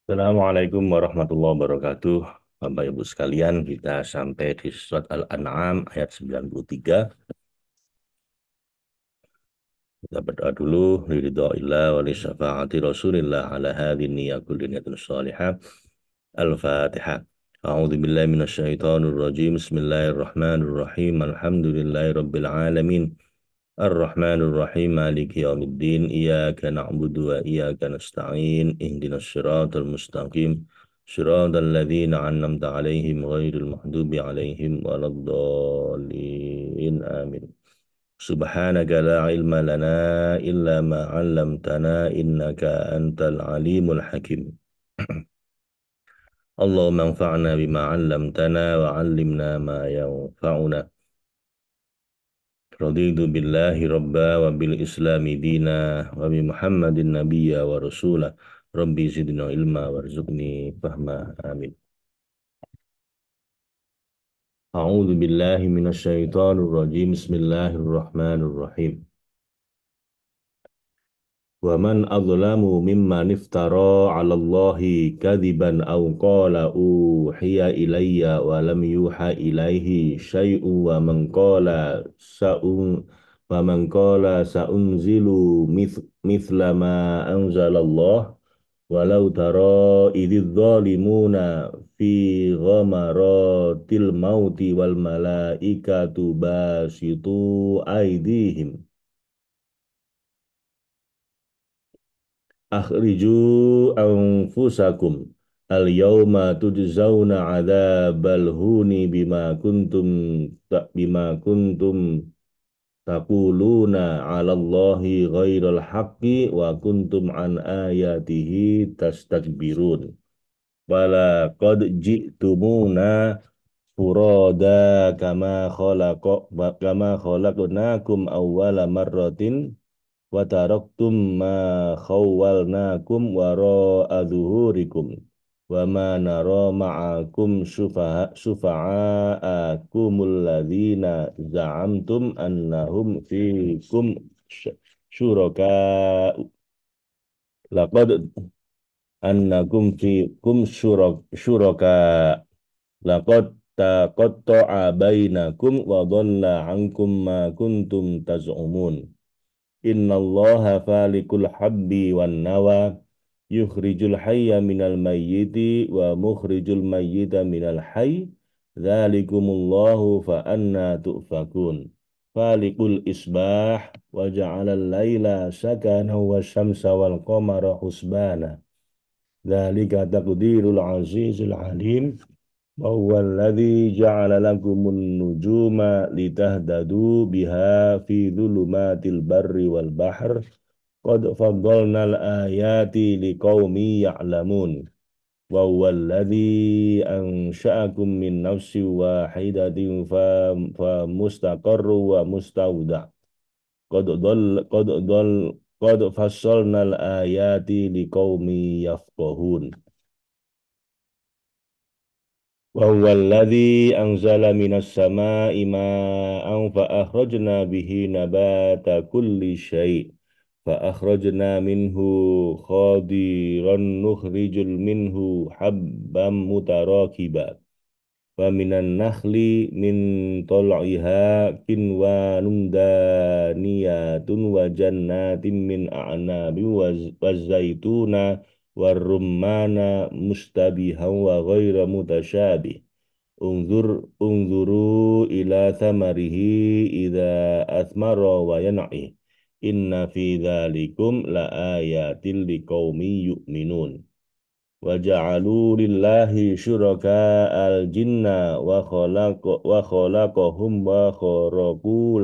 Assalamualaikum warahmatullahi wabarakatuh. Bapak Ibu sekalian, kita sampai di surat Al-An'am ayat 93. Kita berdoa dulu. Ridhoillah wa li syafaati Rasulillah ala hadhin niyakul niyatun salihah. Al-Fatihah. A'udzu billahi minasyaitonir rajim. Bismillahirrahmanirrahim. Alhamdulillahi rabbil alamin. Ar-Rahmanir Rahim. Maliki yaumiddin. Iyyaka na'budu wa iyyaka nasta'in. Ihdinas siratal mustaqim. Siratal ladzina an'amta 'alaihim ghairil maghdubi 'alaihim waladdallin. Amin. Subhanaka la ilma lana illa ma 'allamtana innaka antal alimul hakim. Allahumma anfa'na bima 'allamtana wa 'allimna ma yanfa'una. Raditu billahi rabba wa bil islami dina wa bi muhammadin nabiyya wa rasulah. Rabbi zidna ilma warzuqni fahma. Amin. A'udzu billahi minasyaitonir rajim. Bismillahirrahmanirrahim. Wa man adlamu mimman iftara 'ala Allahi kadiban aw qala uhiya ilayya wa lam yuha ilaihi syai'un wa man qala sa'unzilu mithla ma anzalallah walau tara ididz zalimuna fi ghamaratil mauti wal malaikatu basitu aidihim akhriju anfusakum al yauma tujzauna adzabal huni bima kuntum taquluna 'ala Allahi ghairal haqqi wa kuntum an ayatihi tastakbirun wala qad ji'tumuna furada kama khalaqnakum awwala marratin wa taraktum ma khawwalnakum wara'a zuhurikum wa ma nara ma'akum syufa'akumul ladzina za'amtum annahum fikum syuraka laqad annakum fikum syuraka laqad taqatta'a bainakum wa dhalla 'ankum ma kuntum taz'umun. Innallaha falikul habbi wan nawa yukhrijul hayya minal mayyiti wa mukhrijul mayyita minal hayy dzalikumullahu fa anna tu'fakun falikul isbah wa ja'alal laila sakana wa syamsa wal qamara husbana dzalika taqdirul azizul alim wa huwa alladzi ja'ala lakumun nujuma litahtadu biha fi dhulumatil barri wal bahr qad faddalnal ayati liqaumi ya'lamun wa huwa alladzi ansha'akum min nafsin wahidatin fa mustaqarru wa mustauda qad dal qad dal qad fassalnal ayati liqaumi yafqahun. Wa huwa alladzi anzala minas samaa'i maa'an fa akhrajna bihi nabata kulli syai' fa akhrajna minhu khadiran nukhrijul minhu habban mutarakiba wa minan nakhli min tal'iha kinwanun daniyatun wa jannatin min a'nabi wa zaituna warrummana mustabihan wa ghaira mutasyabih unzuru ila thamarihi idza athmara wa yan'i inna fi dzalikum la ayatil liqaumin yu'minun wa ja'alu lillahi syuraka al jinna wa khalaqahum wa kharaqu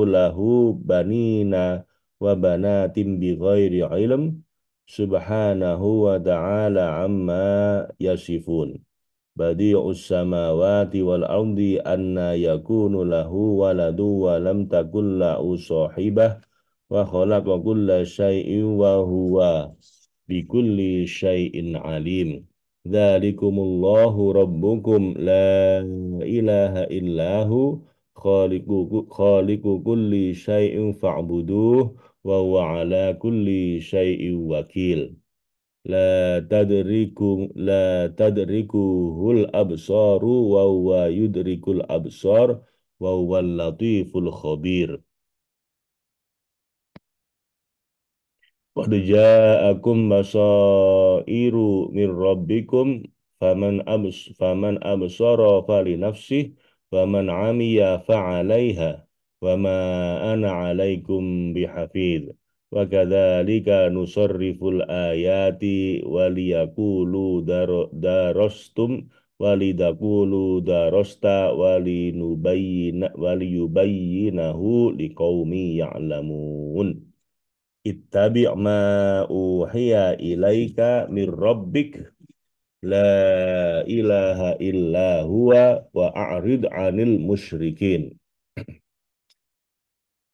lahu banina wa banatim bi ghairi ilm subhanahu wa ta'ala amma yasifun badi'us samawati wal ardi anna yakunu lahu waladu wa lam takul lahu sahibah wa khalaqa kulla syai'in wa huwa bikulli syai'in alim. Dzalikumullahu rabbukum la ilaha illahu khaliqu kulli syai'in fa'buduh wa huwa ala kulli syai'in wakil. la tadrikuhul absaru wa huwa yudrikul absar wa huwal latiful khabir. Qad ja'akum basairu min rabbikum faman absara fali nafsih faman 'amiya fa'alaiha wa ma ana 'alaikum bihafidz wa kadzalika nusarriful ayati waliyaqulu darastum walidaqulu darasta waliyubayyinahu liqaumi ya'lamun. Ittabi' ma uhiya ilaika mir rabbik la ilaha illa huwa wa a'rid 'anil musyrikin.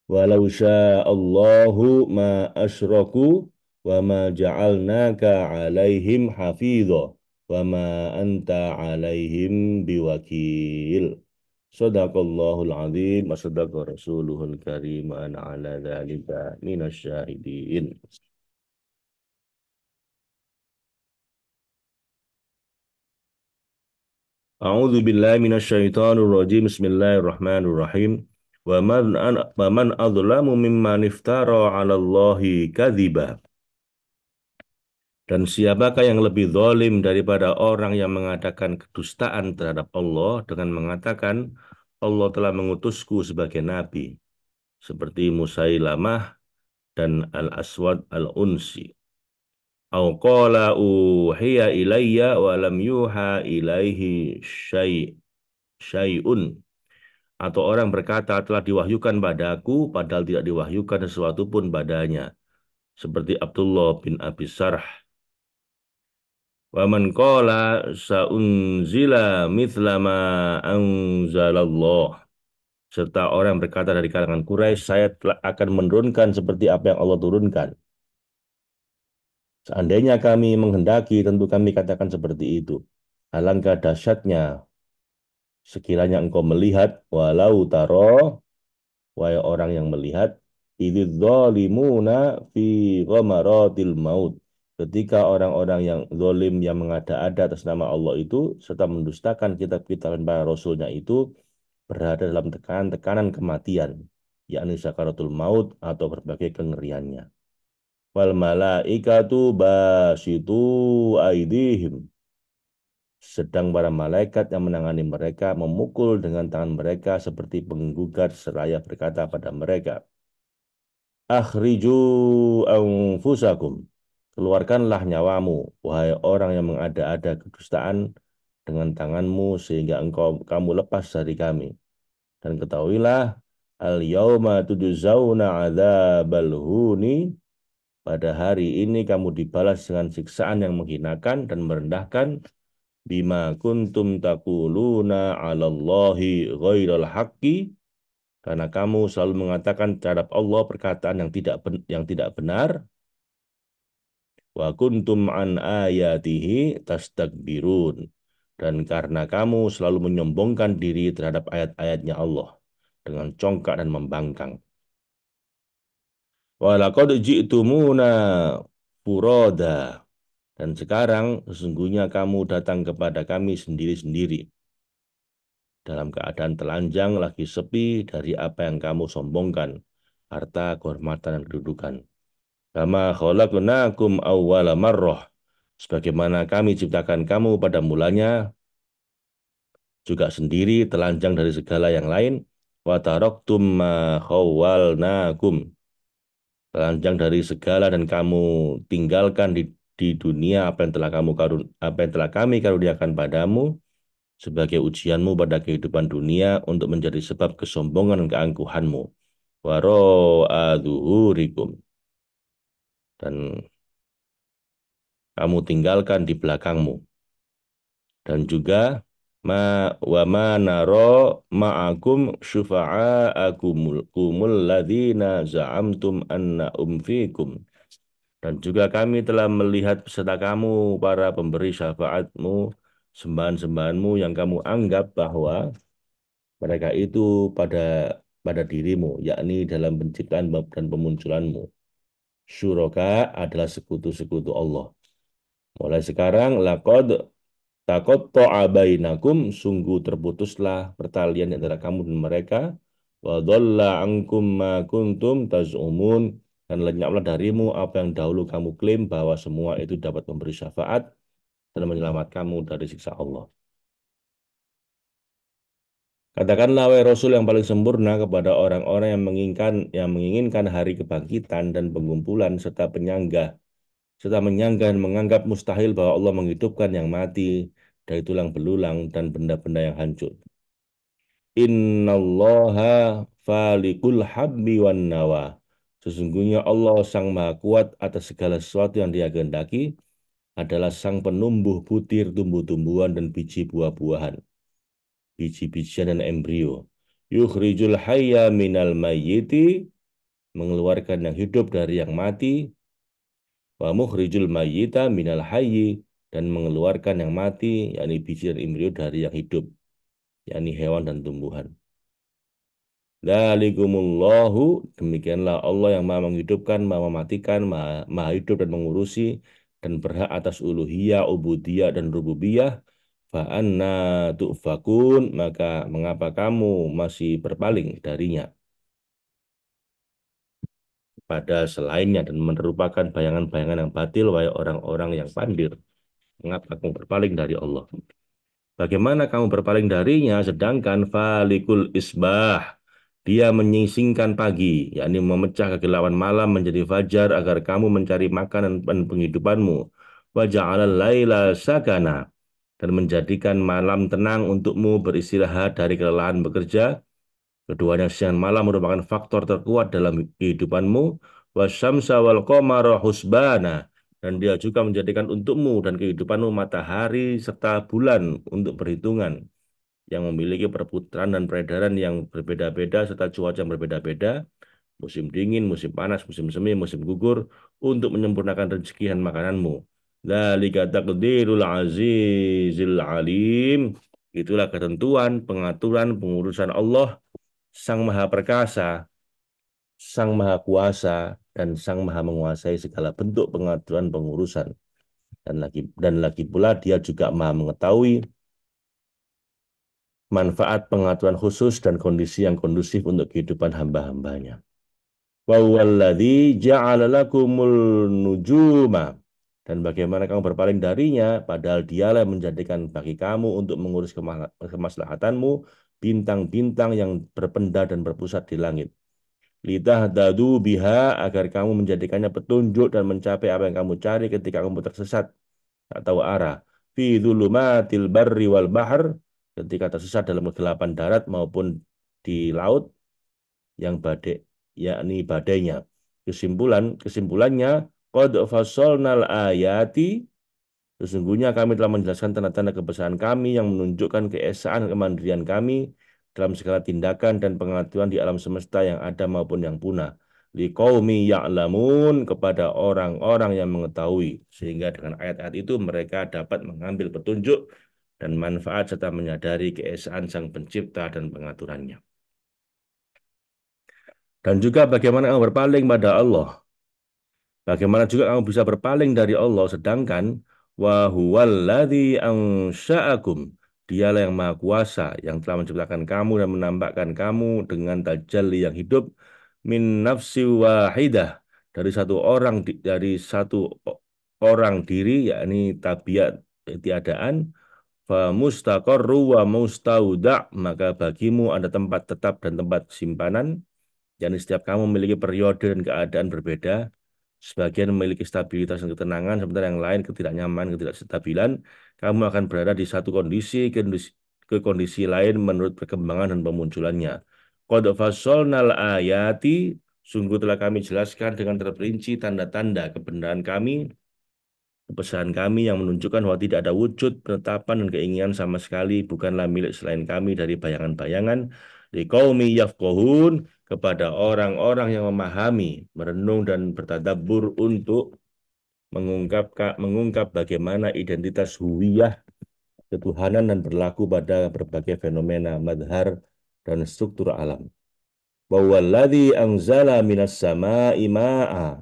Walau sya'allahu ma asyraku wa ma ja'alnaka 'alaihim hafidha wa ma anta 'alaihim biwakil. Sadaqallahul azim wa sadaqa rasuluhul karim wa ana ala dzalika minasyahidin. A'udzu billahi minasyaitonir rajim. Bismillahirrahmanirrahim. Wa man adzlamu mimman iftara 'ala Allahi kadziba. Dan siapakah yang lebih zalim daripada orang yang mengadakan kedustaan terhadap Allah dengan mengatakan Allah telah mengutusku sebagai nabi, seperti Musailamah dan Al-Aswad Al-Unsi. Au qala uhiya ilayya wa lam yuha ilaihi syai'un. Atau orang berkata telah diwahyukan padaku padahal tidak diwahyukan sesuatu pun padanya. Seperti Abdullah bin Abi Sarh. Wa man qala saunzila mithla ma anzalallah. Serta orang berkata dari kalangan Quraisy, saya akan menurunkan seperti apa yang Allah turunkan. Seandainya kami menghendaki, tentu kami katakan seperti itu. Alangkah dahsyatnya sekiranya engkau melihat, walau taro, wahai orang yang melihat, idzal zalimuna fi ghamaratil maut. Ketika orang-orang yang zalim yang mengada-ada atas nama Allah itu, serta mendustakan kitab-kitab dan para rasulnya itu, berada dalam tekanan-tekanan kematian, yakni sakaratul maut atau berbagai kengeriannya. Wal malaikatu basitu aidihim. Sedang para malaikat yang menangani mereka memukul dengan tangan mereka seperti penggugat seraya berkata pada mereka, Akhriju anfusakum. Keluarkanlah nyawamu, wahai orang yang mengada-ada kedustaan dengan tanganmu sehingga kamu lepas dari kami. Dan ketahuilah, al-yauma tujzauna adzabal huni. Pada hari ini kamu dibalas dengan siksaan yang menghinakan dan merendahkan bima kuntum taquluna 'alallahi ghairal haqqi karena kamu selalu mengatakan terhadap Allah perkataan yang tidak benar wa kuntum an ayatihi tastakbirun dan karena kamu selalu menyombongkan diri terhadap ayat-ayatnya Allah dengan congkak dan membangkang. Wa laqad ji'tumuna furada. Dan sekarang sesungguhnya kamu datang kepada kami sendiri-sendiri dalam keadaan telanjang lagi sepi dari apa yang kamu sombongkan, harta, kehormatan, dan kedudukan. Kama khalaqnakum awwala marrah. Sebagaimana kami ciptakan kamu pada mulanya, juga sendiri, telanjang dari segala yang lain. Wa taraktum ma khawwalnakum. Telanjang dari segala dan kamu tinggalkan di dunia apa yang telah kami karuniakan padamu sebagai ujianmu pada kehidupan dunia untuk menjadi sebab kesombongan dan keangkuhanmu. Waro'aduhurikum. Dan kamu tinggalkan di belakangmu. Dan juga wa ma naro ma'akum syufa'akumul ladzina za'amtum anna umfikum. Dan juga kami telah melihat beserta kamu para pemberi syafaatmu, sembahan-sembahanmu yang kamu anggap bahwa mereka itu pada pada dirimu, yakni dalam penciptaan dan pemunculanmu. Syuraka adalah sekutu-sekutu Allah. Mulai sekarang laqad taqatta'a bainakum, sungguh terputuslah pertalian di antara kamu dan mereka. Wa dhalla ankum ma kuntum taz'umun, dan lenyaplah darimu apa yang dahulu kamu klaim bahwa semua itu dapat memberi syafaat dan menyelamatkan kamu dari siksa Allah. Katakanlah wahai Rasul yang paling sempurna kepada orang-orang yang menginginkan hari kebangkitan dan pengumpulan serta menyanggah dan menganggap mustahil bahwa Allah menghidupkan yang mati dari tulang belulang dan benda-benda yang hancur. Innallaha falikul habbi wan nawa. Sesungguhnya Allah Sang Maha Kuat atas segala sesuatu yang Dia kehendaki, adalah Sang penumbuh butir tumbuh-tumbuhan dan biji buah-buahan, biji-bijian dan embrio. Yukhrijul hayya minal mayyiti, mengeluarkan yang hidup dari yang mati, wa mukhrijul mayyita minal hayyi, dan mengeluarkan yang mati, yakni biji dan embrio dari yang hidup, yakni hewan dan tumbuhan. Dzalikumullahu, demikianlah Allah yang maha menghidupkan, maha mematikan, maha hidup dan mengurusi, dan berhak atas uluhiyah, ubudiyah, dan rububiyah. Fa anna tu'fakun, maka mengapa kamu masih berpaling darinya pada selainnya dan merupakan bayangan-bayangan yang batil, wahai orang-orang yang pandir. Mengapa kamu berpaling dari Allah? Bagaimana kamu berpaling darinya sedangkan falikul isbah, dia menyisingkan pagi, yakni memecah kegelapan malam menjadi fajar agar kamu mencari makanan dan penghidupanmu. Wa ja'alal laila sakana, dan menjadikan malam tenang untukmu beristirahat dari kelelahan bekerja. Keduanya siang malam merupakan faktor terkuat dalam kehidupanmu. Wasyamsa wal qamara husbana, dan dia juga menjadikan untukmu dan kehidupanmu matahari serta bulan untuk perhitungan yang memiliki perputaran dan peredaran yang berbeda-beda serta cuaca yang berbeda-beda, musim dingin, musim panas, musim semi, musim gugur, untuk menyempurnakan rezeki dan makananmu. Dzalika taqdirul azizil alim. Itulah ketentuan, pengaturan, pengurusan Allah, Sang Maha Perkasa, Sang Maha Kuasa, dan Sang Maha Menguasai segala bentuk pengaturan pengurusan. Dan lagi pula dia juga Maha mengetahui manfaat pengaturan khusus dan kondisi yang kondusif untuk kehidupan hamba-hambanya. Wa huwallazi ja'ala lakumul nujuma, dan bagaimana kamu berpaling darinya, padahal dialah yang menjadikan bagi kamu untuk mengurus kemaslahatanmu bintang-bintang yang berpenda dan berpusat di langit. Litahdadu biha, agar kamu menjadikannya petunjuk dan mencapai apa yang kamu cari ketika kamu tersesat, tak tahu arah. Fi dzulumatil barri wal bahr, ketika tersesat dalam kegelapan darat maupun di laut yang badai, yakni badainya. Kesimpulannya, qad fassalnal ayati, sesungguhnya kami telah menjelaskan tanda-tanda kebesaran kami yang menunjukkan keesaan kemandirian kami dalam segala tindakan dan pengaturan di alam semesta yang ada maupun yang punah. Liqaumi ya'lamun, kepada orang-orang yang mengetahui. Sehingga dengan ayat-ayat itu mereka dapat mengambil petunjuk dan manfaat serta menyadari keesaan Sang Pencipta dan pengaturannya. Dan juga bagaimana kamu berpaling pada Allah. Bagaimana juga kamu bisa berpaling dari Allah sedangkan wa huwallazi ansha'akum, dialah yang maha kuasa yang telah menciptakan kamu dan menampakkan kamu dengan tajalli yang hidup min nafsi wahidah, dari satu orang diri, yakni tabiat ketiadaan. Fa mustaqarru wa mustauda, maka bagimu ada tempat tetap dan tempat simpanan, yakni setiap kamu memiliki periode dan keadaan berbeda. Sebagian memiliki stabilitas dan ketenangan, sementara yang lain ketidaknyamanan, ketidakstabilan. Kamu akan berada di satu kondisi lain menurut perkembangan dan pemunculannya. Qad fassalnal ayati, sungguh telah kami jelaskan dengan terperinci tanda-tanda kebenaran kami, kebesaran kami yang menunjukkan bahwa tidak ada wujud, penetapan, dan keinginan sama sekali bukanlah milik selain kami dari bayangan-bayangan. Liqaumi yafqahun, kepada orang-orang yang memahami, merenung, dan bertadabbur untuk mengungkap bagaimana identitas huwiyah ketuhanan dan berlaku pada berbagai fenomena madhar dan struktur alam. Wa huwallazi anzala minas sama'i ma'a,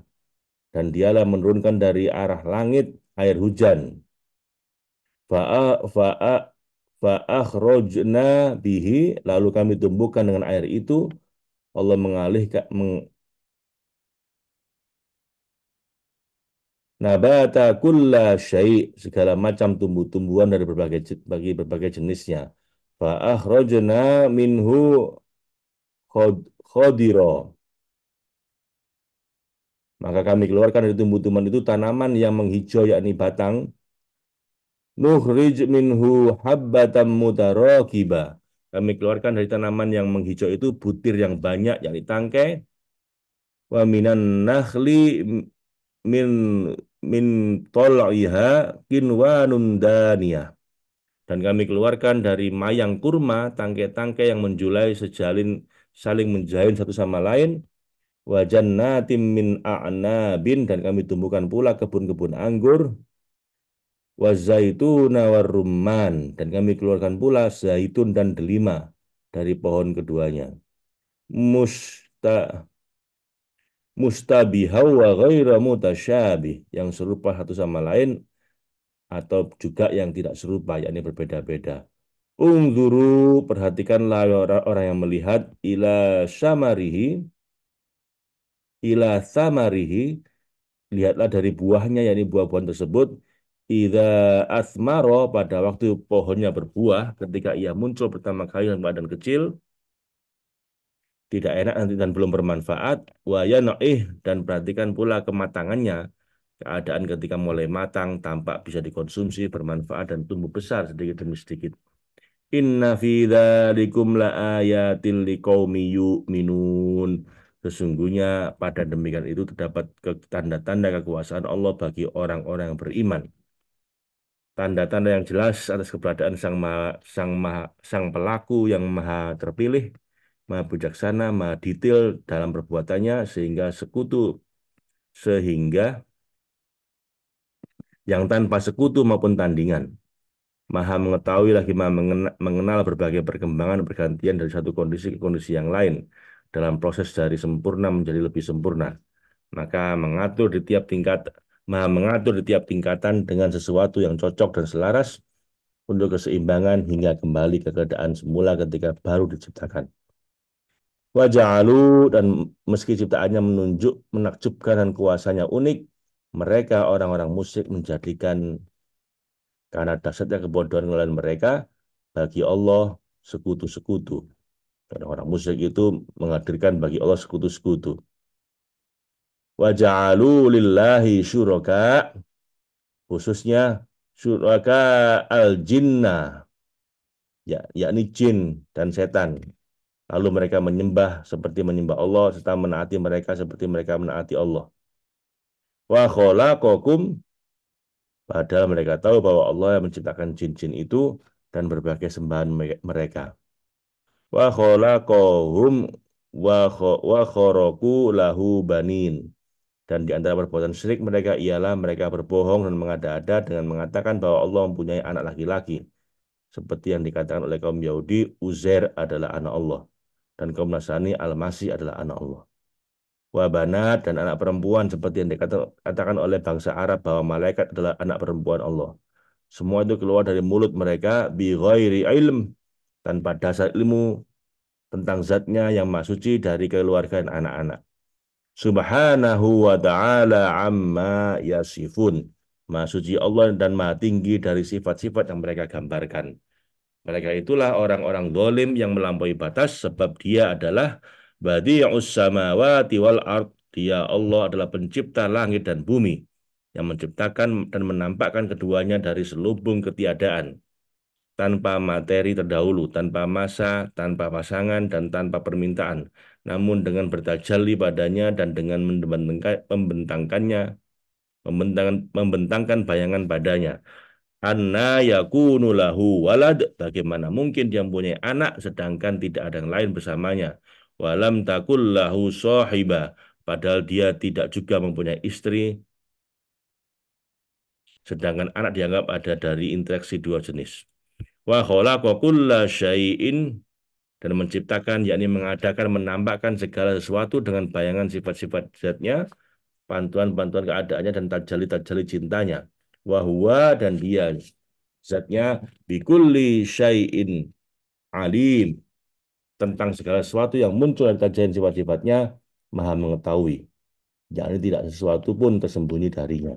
dan dialah menurunkan dari arah langit air hujan. Fa'a fa'a fa'akhrajna bihi, lalu kami tumbuhkan dengan air itu. Allah mengalihkan nabata kulla syai', segala macam tumbuh-tumbuhan dari berbagai jenisnya. Fa'akhrajna minhu khadira, maka kami keluarkan dari tumbuh-tumbuhan itu tanaman yang menghijau, yakni batang. Nukhrij minhu habbatan mutarakiba. Kami keluarkan dari tanaman yang menghijau itu butir yang banyak, yakni tangkai. Wa minan nakhli min min tol'iha kinwanun daniyah. Dan kami keluarkan dari mayang kurma tangkai-tangkai yang menjulai sejalin, saling menjalin satu sama lain. Wa jannatin min a'nabin, dan kami tumbuhkan pula kebun-kebun anggur. Wa zaituna war rumman, dan kami keluarkan pula zaitun dan delima dari pohon keduanya. Musta mustabihau wa ghaira mutasyabih, yang serupa satu sama lain atau juga yang tidak serupa, yakni berbeda-beda. Ungzuru, perhatikanlah orang yang melihat, ila samarihi, lihatlah dari buahnya, yakni buah-buahan tersebut. Idza asmaro, pada waktu pohonnya berbuah, ketika ia muncul pertama kali dalam badan kecil, tidak enak nanti dan belum bermanfaat. Wa yan'ih, dan perhatikan pula kematangannya, keadaan ketika mulai matang, tampak bisa dikonsumsi, bermanfaat dan tumbuh besar sedikit demi sedikit. Inna fi dzalikum laayatil liqaumi yu'minun. Sesungguhnya pada demikian itu terdapat tanda-tanda kekuasaan Allah bagi orang-orang yang beriman. Tanda-tanda yang jelas atas keberadaan sang pelaku yang maha terpilih, maha bijaksana, maha detail dalam perbuatannya, sehingga yang tanpa sekutu maupun tandingan. Maha mengetahui lagi maha mengenal berbagai perkembangan pergantian dari satu kondisi ke kondisi yang lain dalam proses dari sempurna menjadi lebih sempurna. Maka mengatur di tiap tingkat, maha mengatur di tiap tingkatan dengan sesuatu yang cocok dan selaras untuk keseimbangan hingga kembali ke keadaan semula ketika baru diciptakan. Waja'alu, dan meski ciptaannya menakjubkan dan kuasanya unik, mereka orang-orang musyrik menjadikan, karena dahsyatnya kebodohan oleh mereka, bagi Allah sekutu-sekutu. Karena orang musyrik itu menghadirkan bagi Allah sekutu-sekutu. Wa ja'alu lillahi syuraka, khususnya syuraka al-jinnah, yakni jin dan setan. Lalu mereka menyembah seperti menyembah Allah, serta menaati mereka seperti mereka menaati Allah. Wa khalaqakum, padahal mereka tahu bahwa Allah yang menciptakan jin-jin itu dan berbagai sembahan mereka. Wa khalaqahum wa kharaqu lahu banin. Dan di antara perbuatan syirik mereka ialah mereka berbohong dan mengada-ada dengan mengatakan bahwa Allah mempunyai anak laki-laki. Seperti yang dikatakan oleh kaum Yahudi, Uzair adalah anak Allah. Dan kaum Nasrani, Al-Masih adalah anak Allah. Wa banat, dan anak perempuan, seperti yang dikatakan oleh bangsa Arab bahwa malaikat adalah anak perempuan Allah. Semua itu keluar dari mulut mereka bi ghairi ilm, tanpa dasar ilmu tentang zatnya yang maha suci dari keluargaan anak-anak. Subhanahu wa ta'ala amma yasifun. Maha suci Allah dan maha tinggi dari sifat-sifat yang mereka gambarkan. Mereka itulah orang-orang dolim yang melampaui batas, sebab dia adalah badi'us samawati wal ard. Dia Allah adalah pencipta langit dan bumi, yang menciptakan dan menampakkan keduanya dari selubung ketiadaan, tanpa materi terdahulu, tanpa masa, tanpa pasangan, dan tanpa permintaan, namun dengan bertajalli padanya dan dengan membentangkan bayangan padanya. Anna yakunu lahu walad, bagaimana mungkin dia mempunyai anak sedangkan tidak ada yang lain bersamanya. Walam takul lahu sahiba, padahal dia tidak juga mempunyai istri, sedangkan anak dianggap ada dari interaksi dua jenis. Wa khalaqa kulla syai'in, dan menciptakan, yakni mengadakan, menampakkan segala sesuatu dengan bayangan sifat-sifat zatnya, pantuan-pantuan keadaannya, dan tajali-tajali cintanya. Wahwa dan dia zatnya bikulli syai'in alim tentang segala sesuatu yang muncul dari kajian sifat-sifatnya maha mengetahui. Jadi tidak sesuatu pun tersembunyi darinya.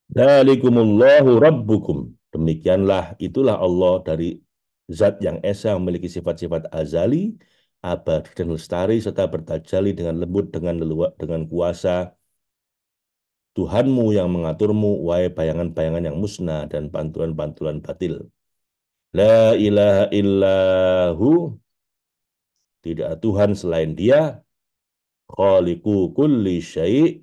Dzalikumullahu rabbukum. Demikianlah itulah Allah dari zat yang esa memiliki sifat-sifat azali, abadi dan lestari serta bertajali dengan lembut dengan leluhur dengan kuasa Tuhanmu yang mengaturmu, wahai bayangan-bayangan yang musnah dan pantulan-pantulan batil. La ilaha illahu, tidak Tuhan selain Dia, khaliqu kulli syai',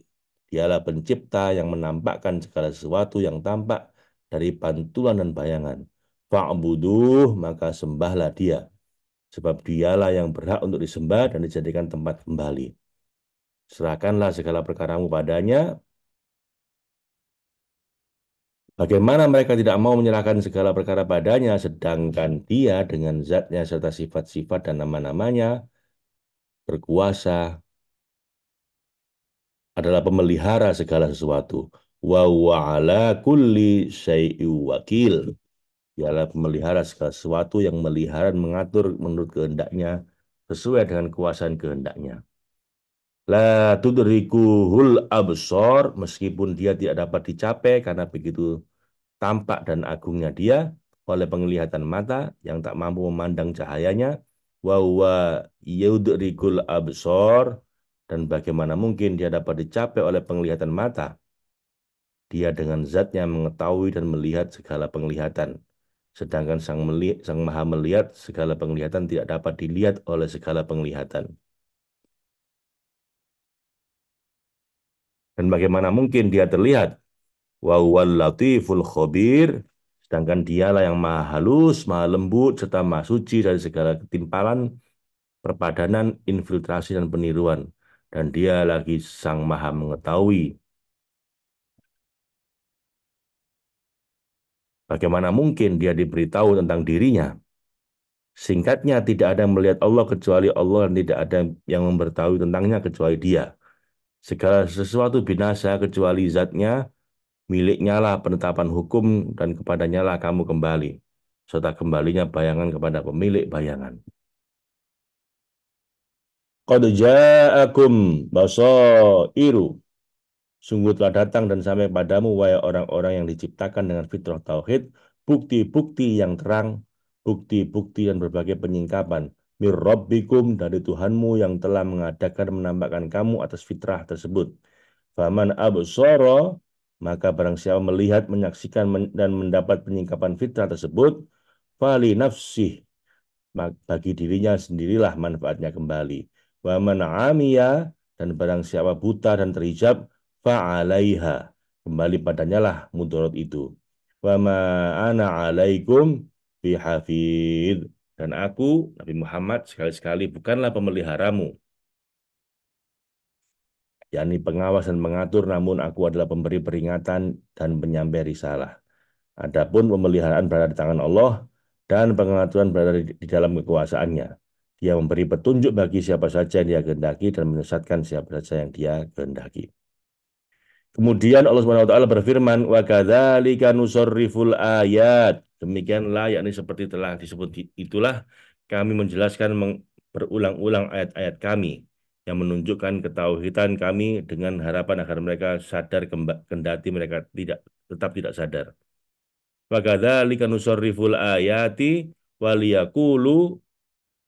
dialah pencipta yang menampakkan segala sesuatu yang tampak dari pantulan dan bayangan. Fa'buduh, maka sembahlah Dia, sebab Dialah yang berhak untuk disembah dan dijadikan tempat kembali. Serahkanlah segala perkaramu padanya. Bagaimana mereka tidak mau menyerahkan segala perkara padanya, sedangkan Dia dengan zatnya serta sifat-sifat dan nama-namanya berkuasa adalah pemelihara segala sesuatu. Wa huwa ala kulli syai'in wakil. Dialah pemelihara segala sesuatu yang melihara dan mengatur menurut kehendaknya sesuai dengan kuasaan kehendaknya. La tudrikuhul absor, meskipun dia tidak dapat dicapai karena begitu tampak dan agungnya dia oleh penglihatan mata yang tak mampu memandang cahayanya. Wa huwa yudrikul absor, dan bagaimana mungkin dia dapat dicapai oleh penglihatan mata. Dia dengan zatnya mengetahui dan melihat segala penglihatan. Sedangkan sang maha melihat segala penglihatan tidak dapat dilihat oleh segala penglihatan. Dan bagaimana mungkin dia terlihat? Wa huwal latiful khabir, sedangkan dialah yang maha halus, maha lembut, serta maha suci dari segala ketimpalan, perpadanan, infiltrasi, dan peniruan. Dan dia lagi sang maha mengetahui. Bagaimana mungkin dia diberitahu tentang dirinya? Singkatnya, tidak ada yang melihat Allah kecuali Allah dan tidak ada yang memberitahui tentangnya kecuali Dia. Segala sesuatu binasa kecuali zatnya, miliknya lah penetapan hukum dan kepadanya lah kamu kembali. Serta kembalinya bayangan kepada pemilik bayangan. Qad ja'akum basairu. Sungguh telah datang dan sampai padamu, wahai orang-orang yang diciptakan dengan fitrah tauhid, bukti-bukti yang terang, bukti-bukti dan berbagai penyingkapan. Mir Rabbikum, dari Tuhanmu yang telah mengadakan menampakkan kamu atas fitrah tersebut. Faman absara, maka barang siapa melihat, menyaksikan dan mendapat penyingkapan fitrah tersebut, fali nafsih, bagi dirinya sendirilah manfaatnya kembali. Wa man amiya, dan barang siapa buta dan terhijab, fa'alaiha, kembali padanya lah mudarat itu. Wa ma ana alaikum bihafid, dan aku Nabi Muhammad sekali-sekali bukanlah pemeliharamu, yakni pengawas dan mengatur, namun aku adalah pemberi peringatan dan penyampai risalah. Adapun pemeliharaan berada di tangan Allah dan pengaturan berada di dalam kekuasaannya. Dia memberi petunjuk bagi siapa saja yang dia kehendaki dan menyesatkan siapa saja yang dia kehendaki. Kemudian Allah Subhanahu wa taala berfirman, wa kadzalika nusarriful ayat. Demikianlah, yakni seperti telah disebut itulah kami menjelaskan berulang-ulang ayat-ayat kami yang menunjukkan ketauhidan kami dengan harapan agar mereka sadar kendati mereka tetap tidak sadar. Wa kadzalika nusarriful ayati waliyaqulu,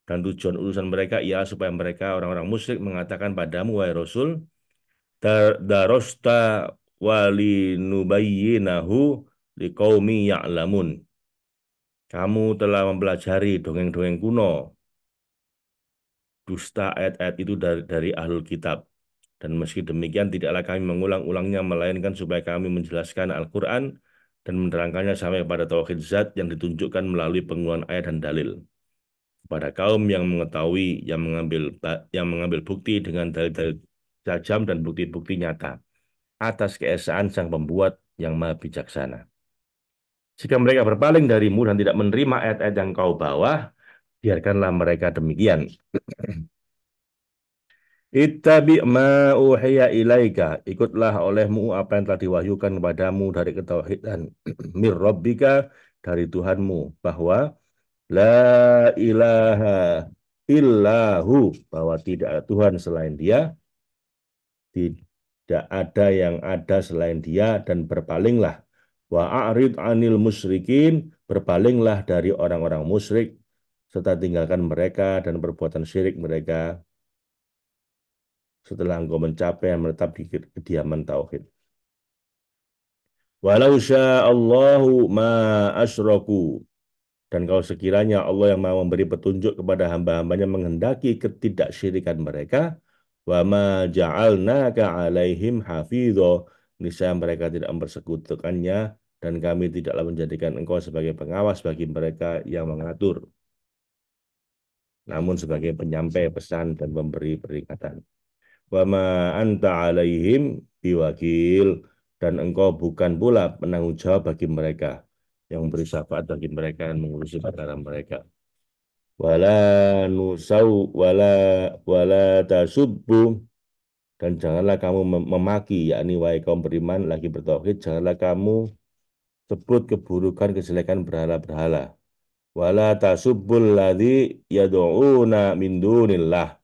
dan tujuan urusan mereka ia supaya mereka orang-orang musyrik mengatakan padamu, wahai Rasul, darosta walinubayyinahu liqaumi ya'lamun. Kamu telah mempelajari dongeng-dongeng kuno, dusta ayat-ayat itu dari ahlul kitab. Dan meski demikian tidaklah kami mengulang-ulangnya melainkan supaya kami menjelaskan Al-Quran dan menerangkannya sampai kepada tauhid zat yang ditunjukkan melalui penggunaan ayat dan dalil kepada kaum yang mengetahui, yang mengambil bukti dengan dalil-dalil tajam dan bukti-bukti nyata atas keesaan Sang Pembuat yang Maha Bijaksana. Jika mereka berpaling darimu dan tidak menerima ayat-ayat yang kau bawa, biarkanlah mereka demikian. Ittabi ma uhiya ilaika. Ikutlah olehmu apa yang telah diwahyukan kepadamu dari ketauhidan. Mir Rabbika, dari Tuhanmu. Bahwa la ilaha illahu. Bahwa tidak ada Tuhan selain dia. Tidak ada yang ada selain dia. Dan berpalinglah. Wa a'rid anil musyrikin. Berpalinglah dari orang-orang musyrik. Serta tinggalkan mereka dan perbuatan syirik mereka setelah engkau mencapai dan menetap di kediaman tauhid. Walau sya'allahu ma asyraku. Dan kalau sekiranya Allah yang mau memberi petunjuk kepada hamba-hambanya menghendaki ketidaksyirikan mereka, wa ma ja'alnaka alaihim hafidho, niscaya mereka tidak mempersekutukannya dan kami tidaklah menjadikan engkau sebagai pengawas bagi mereka yang mengatur, namun sebagai penyampai pesan dan pemberi peringatan. Wa ma anta alaihim biwakil, dan engkau bukan pula penanggung jawab bagi mereka yang memberi syafaat bagi mereka dan mengurusi perkara mereka. Wala nusau wala tasubbu, dan janganlah kamu memaki, yakni wahai kaum beriman lagi bertauhid, janganlah kamu sebut keburukan kejelekan berhala-berhala. Wala tasubbul ladzi yad'una min dunillah,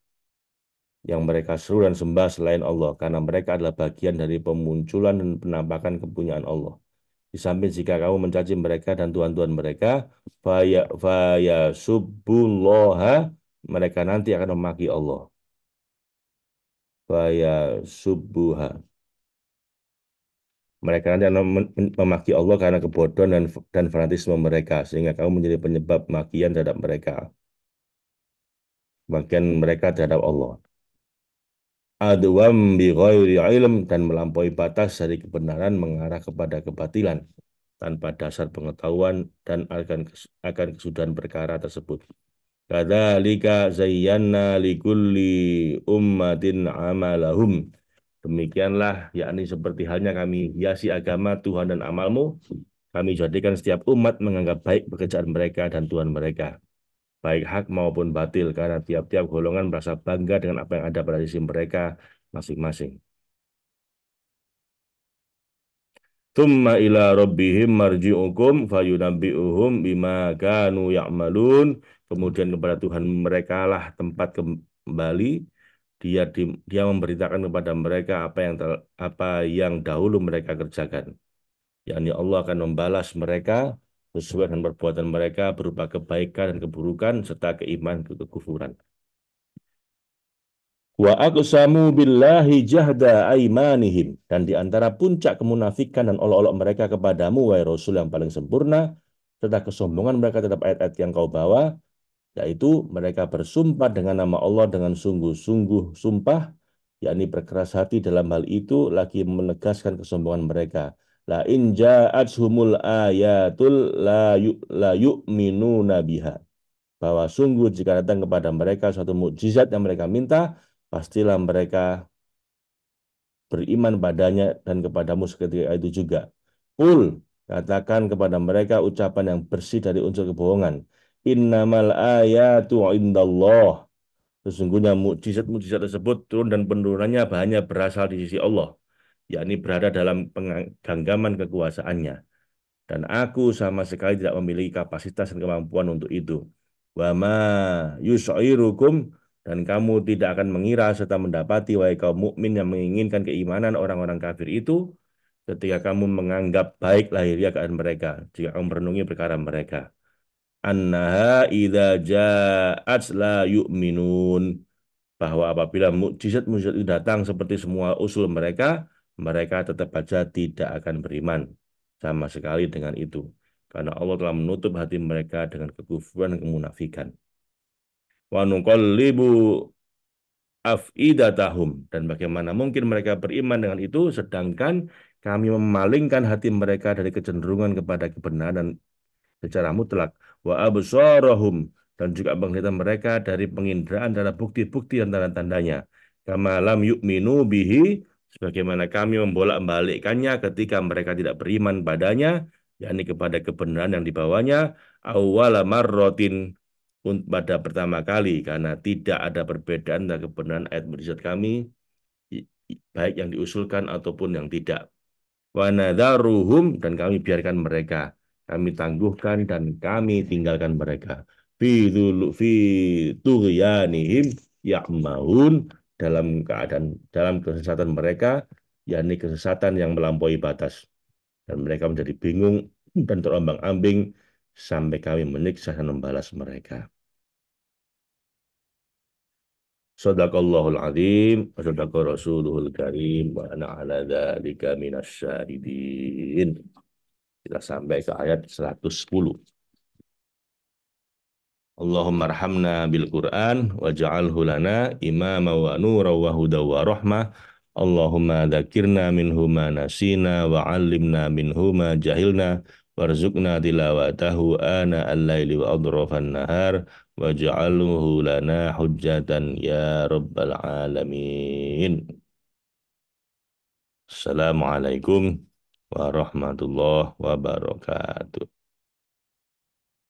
yang mereka seru dan sembah selain Allah, karena mereka adalah bagian dari pemunculan dan penampakan kepunyaan Allah. Di samping jika kamu mencaci mereka dan tuhan-tuhan mereka, faya subbullaha, mereka nanti akan memaki Allah. Faya subbuha, mereka nanti akan memaki Allah karena kebodohan dan fanatisme mereka, sehingga kamu menjadi penyebab makian terhadap mereka, makian mereka terhadap Allah. Adwam bi ghairi ilm, dan melampaui batas dari kebenaran mengarah kepada kebatilan tanpa dasar pengetahuan dan akan kesudahan perkara tersebut. Kadzalika zayyana likulli ummatin amalahum. Demikianlah, yakni seperti halnya kami hiasi agama Tuhan dan amalmu, kami jadikan setiap umat menganggap baik pekerjaan mereka dan Tuhan mereka, baik hak maupun batil, karena tiap-tiap golongan merasa bangga dengan apa yang ada pada sisi mereka masing-masing. Tsumma ila rabbihim marji'ukum fayunabbi'uhum bima kanu ya'malun. Kemudian kepada Tuhan mereka lah tempat kembali. Dia memberitakan kepada mereka apa yang dahulu mereka kerjakan. Yakni Allah akan membalas mereka sesuai dengan perbuatan mereka berupa kebaikan dan keburukan serta keimanan dan kekufuran. Wa aqsamu billahi jahda aimanihim, dan di antara puncak kemunafikan dan olok-olok mereka kepadamu wahai Rasul yang paling sempurna, serta kesombongan mereka terhadap ayat-ayat yang kau bawa, yaitu mereka bersumpah dengan nama Allah dengan sungguh-sungguh sumpah, yakni berkeras hati dalam hal itu lagi menegaskan kesombongan mereka. La in ja'atshumul ayatul la yu'minuna biha, bahwa sungguh jika datang kepada mereka suatu mukjizat yang mereka minta, pastilah mereka beriman padanya dan kepadamu seketika itu juga. Qul, katakan kepada mereka ucapan yang bersih dari unsur kebohongan. Innamal ayatu indallah. Sesungguhnya mukjizat-mukjizat tersebut turun dan penurunannya hanya berasal di sisi Allah, yakni berada dalam genggaman kekuasaannya. Dan aku sama sekali tidak memiliki kapasitas dan kemampuan untuk itu. Wa ma yus'irukum, dan kamu tidak akan mengira serta mendapati wahai kaum mukmin yang menginginkan keimanan orang-orang kafir itu, ketika kamu menganggap baik lahiriah keadaan mereka, jika kamu merenungi perkara mereka. Annaha idza ja'at la yu'minun, bahwa apabila mukjizat-mukjizat itu datang seperti semua usul mereka, mereka tetap saja tidak akan beriman sama sekali dengan itu. Karena Allah telah menutup hati mereka dengan kekufuran dan kemunafikan. Wa nuqallibu afidatahum, dan bagaimana mungkin mereka beriman dengan itu sedangkan kami memalingkan hati mereka dari kecenderungan kepada kebenaran secara mutlak. Wa absarahum, dan juga penglihatan mereka dari penginderaan terhadap bukti-bukti dan tanda-tandanya. Kama lam yu'minu bihi, sebagaimana kami membolak-balikkannya ketika mereka tidak beriman padanya, yakni kepada kebenaran yang dibawanya, awwala marratin, pada pertama kali karena tidak ada perbedaan dan kebenaran ayat mukjizat kami baik yang diusulkan ataupun yang tidak. Wa nadharuhum dan kami biarkan mereka, kami tangguhkan dan kami tinggalkan mereka. Fi tughyanihim ya'mahun, dalam kesesatan mereka, yakni kesesatan yang melampaui batas, dan mereka menjadi bingung dan terombang-ambing sampai kami menyiksa dan membalas mereka. Sadaqallahul azim wa sadaqa rasuluhul karim wa ana ala dzalika minasyahidin. Kita sampai ke ayat 110. Allahumma arhamna bil Qur'an waj'alhu lana imama wa nura wa huda wa rahmah. Allahumma dzakirna minhu ma nasina wa 'allimna minhu ma jahilna warzuqna tilawatahu ana al-laili wa adrafan nahar waj'alhu lana hujjatan ya rabbal alamin. Assalamualaikum warahmatullahi wabarakatuh.